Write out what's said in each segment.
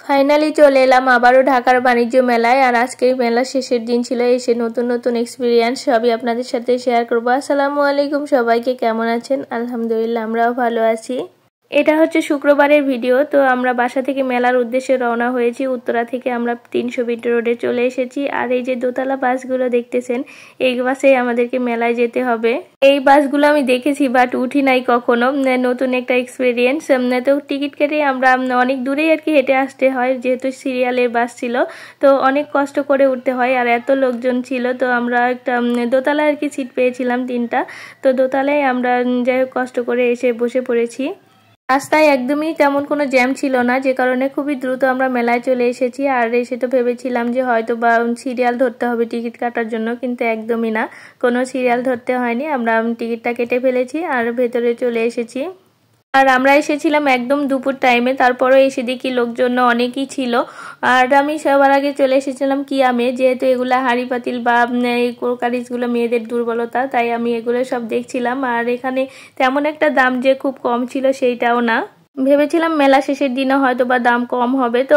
Finally চলে এলাম আবারও ঢাকার বাণিজ্য মেলায়। আর আজকে মেলার শেষের দিন ছিল। এসে নতুন নতুন এক্সপিরিয়েন্স সবই আপনাদের সাথে শেয়ার করবো। আসসালামু আলাইকুম, সবাইকে কেমন আছেন? আলহামদুলিল্লাহ, আমরাও ভালো আছি। এটা হচ্ছে শুক্রবারের ভিডিও। তো আমরা বাসা থেকে মেলার উদ্দেশ্যে রওনা হয়েছি। উত্তরা থেকে আমরা 300 ফিট রোডে চলে এসেছি। আর এই যে দোতলা বাসগুলো দেখতেছেন, এই বাসে আমাদেরকে মেলায় যেতে হবে। এই বাসগুলো আমি দেখেছি বাট উঠি নাই কখনো, নতুন একটা এক্সপিরিয়েন্স। তো টিকিট কেটে আমরা অনেক দূরেই আর কি হেঁটে আসতে হয়, যেহেতু সিরিয়ালের বাস ছিল তো অনেক কষ্ট করে উঠতে হয়। আর এত লোকজন ছিল, তো আমরা একটা দোতলায় আর কি সিট পেয়েছিলাম 3টা। তো দোতলায় আমরা যাই হোক কষ্ট করে এসে বসে পড়েছি। রাস্তায় একদমই তেমন কোনো জ্যাম ছিল না, যে কারণে খুবই দ্রুত আমরা মেলায় চলে এসেছি। আর এসে তো ভেবেছিলাম যে হয়তো বা সিরিয়াল ধরতে হবে টিকিট কাটার জন্য, কিন্তু একদমই না, কোনো সিরিয়াল ধরতে হয়নি। আমরা টিকিটটা কেটে ফেলেছি আর ভেতরে চলে এসেছি। আর আমরা এসেছিলাম একদম দুপুর টাইমে, তারপরেও এসে দেখি লোকজন অনেকই ছিল। আর আমি সবার আগে চলে এসেছিলাম কিয়ামে, যেহেতু এগুলা হাঁড়ি পাতিল বা এই কোকারিজগুলো মেয়েদের দুর্বলতা, তাই আমি এগুলো সব দেখছিলাম। আর এখানে তেমন একটা দাম যে খুব কম ছিল সেইটাও না। ভেবেছিলাম মেলা শেষের দিনে হয়তো বা দাম কম হবে, তো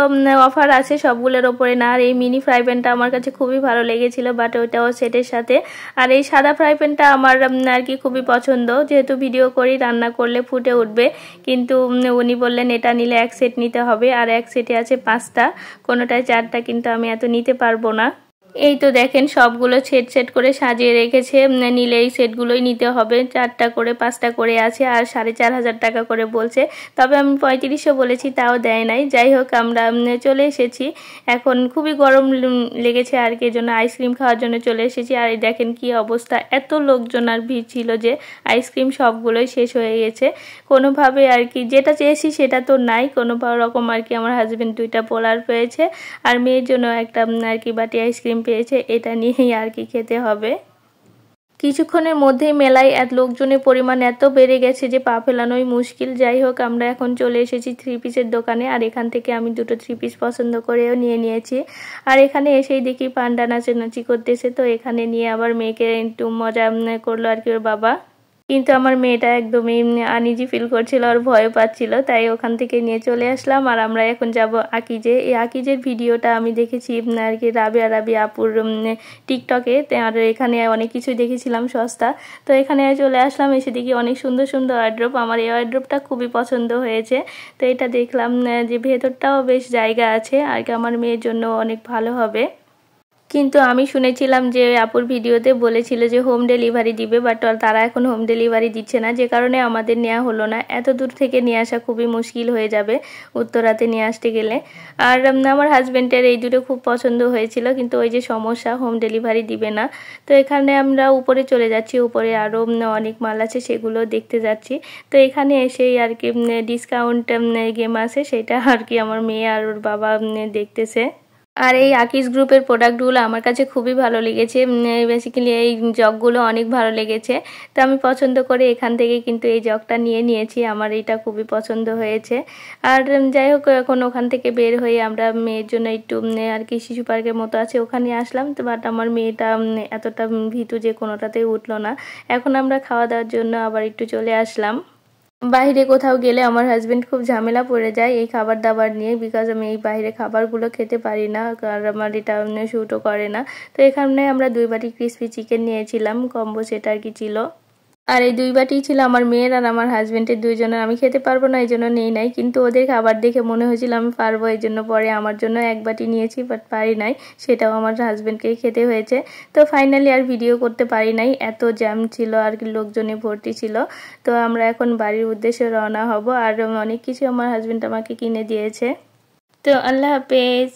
অফার আছে সবগুলোর ওপরে না। আর এই মিনি ফ্রাই প্যানটা আমার কাছে খুবই ভালো লেগেছিল, বাট ওইটাও সেটের সাথে। আর এই সাদা ফ্রাই প্যানটা আমার আর কি খুবই পছন্দ, যেহেতু ভিডিও করি রান্না করলে ফুটে উঠবে। কিন্তু উনি বললেন এটা নিলে এক সেট নিতে হবে, আর এক সেটে আছে 5টা, কোনোটায় 4টা, কিন্তু আমি এত নিতে পারবো না। এই তো দেখেন সবগুলো সেট করে সাজিয়ে রেখেছে, নিলে এই সেটগুলোই নিতে হবে। 4টা করে 5টা করে আছে, আর 4,500 টাকা করে বলছে। তবে আমি 3500 বলেছি, তাও দেয় নাই। যাই হোক আমরা চলে এসেছি। এখন খুবই গরম লেগেছে আর কি, জন্য আইসক্রিম খাওয়ার জন্য চলে এসেছি। আর দেখেন কি অবস্থা, এত লোকজন আর ভিড় ছিল যে আইসক্রিম সবগুলোই শেষ হয়ে গেছে। কোনোভাবে আর কি যেটা চেয়েছি সেটা তো নাই, কোনো রকম আর কি আমার হাজবেন্ড 2টা পোলার পেয়েছে, আর মেয়ের জন্য একটা আর কি বাটি আইসক্রিম পেয়েছে। এটা নিয়েই আর কি খেতে হবে। কিছুক্ষণের মধ্যেই মেলায় লোকজনের পরিমাণ এত বেড়ে গেছে যে পা ফেলানোই মুশকিল। যাই হোক আমরা এখন চলে এসেছি 3 পিসের দোকানে, আর এখান থেকে আমি 2টো 3 পিস পছন্দ করেও নিয়ে নিয়েছি। আর এখানে এসেই দেখি পান্ডা নাচানাচি করতেছে, তো এখানে নিয়ে আবার মেয়েকে একটু মজা করলো আর কি ওর বাবা। কিন্তু আমার মেয়েটা একদমই আনইজি ফিল করছিল আর ভয় পাচ্ছিল, তাই ওখান থেকে নিয়ে চলে আসলাম। আর আমরা এখন যাব আকিজে। এই আকিজের ভিডিওটা আমি দেখেছি আর কি রাবিয়া আপুর টিকটকে। আর এখানে অনেক কিছু দেখেছিলাম সস্তা, তো এখানে চলে আসলাম। এসে দেখি অনেক সুন্দর সুন্দর ওয়ার্ড্রপ। আমার এই ওয়ার্ড্রপটা খুবই পছন্দ হয়েছে, তো এটা দেখলাম যে ভেতরটাও বেশ জায়গা আছে আর কি, আমার মেয়ের জন্য অনেক ভালো হবে। কিন্তু আমি শুনেছিলাম যে আপুর ভিডিওতে বলেছিল যে হোম ডেলিভারি দিবে, বাট তারা এখন হোম ডেলিভারি দিচ্ছে না, যে কারণে আমাদের নেওয়া হলো না। এত দূর থেকে নিয়ে আসা খুবই মুশকিল হয়ে যাবে উত্তরাতে নিয়ে আসতে গেলে। আর আমার হাজব্যান্ডের এই দুটো খুব পছন্দ হয়েছিল, কিন্তু ওই যে সমস্যা, হোম ডেলিভারি দিবে না। তো এখানে আমরা উপরে চলে যাচ্ছি, উপরে আরও অনেক মাল আছে, সেগুলো দেখতে যাচ্ছি। তো এখানে এসেই আর কি ডিসকাউন্ট গেম আছে, সেটা আর কি আমার মেয়ে আর ওর বাবা দেখতেছে। আর এই আকিজ গ্রুপের প্রোডাক্টগুলো আমার কাছে খুবই ভালো লেগেছে। বেসিক্যালি এই জগগুলো অনেক ভালো লেগেছে, তো আমি পছন্দ করে এখান থেকে কিন্তু এই জগটা নিয়ে নিয়েছি। আমার এটা খুবই পছন্দ হয়েছে। আর যাই হোক এখন ওখান থেকে বের হয়ে আমরা মেয়ের জন্য একটু আর কি শিশু পার্কের মতো আছে, ওখানে আসলাম। তো বাট আমার মেয়েটা এতটা ভীতু যে কোনোটাতেই উঠলো না। এখন আমরা খাওয়া দাওয়ার জন্য আবার একটু চলে আসলাম। বাইরে কোথাও গেলে আমার হাজবেন্ড খুব ঝামেলা পড়ে যায় এই খাবার দাবার নিয়ে, বিকজ আমি এই বাইরে খাবারগুলো খেতে পারি না, আর আমার এটা শুটও করে না। তো এখানে আমরা 2 বাটি ক্রিসপি চিকেন নিয়েছিলাম, কম্বো সেট আর কি ছিল। আর এই 2 বাটি ছিল আমার মেয়ের আর আমার হাজবেন্ডের দুইজনের। আমি খেতে পারবো না, এই জন্য নেই নাই, কিন্তু ওদের খাবার দেখে মনে হয়েছিল আমি পারবো, এই জন্য পরে আমার জন্য 1 বাটি নিয়েছি, বাট পারি নাই, সেটাও আমার হাজবেন্ডকেই খেতে হয়েছে। তো ফাইনালি আর ভিডিও করতে পারি নাই, এত জ্যাম ছিল আর কি, লোকজনে ভর্তি ছিল। তো আমরা এখন বাড়ির উদ্দেশ্যে রওনা হব। আর অনেক কিছু আমার হাজবেন্ড আমাকে কিনে দিয়েছে। তো আল্লাহ হাফেজ।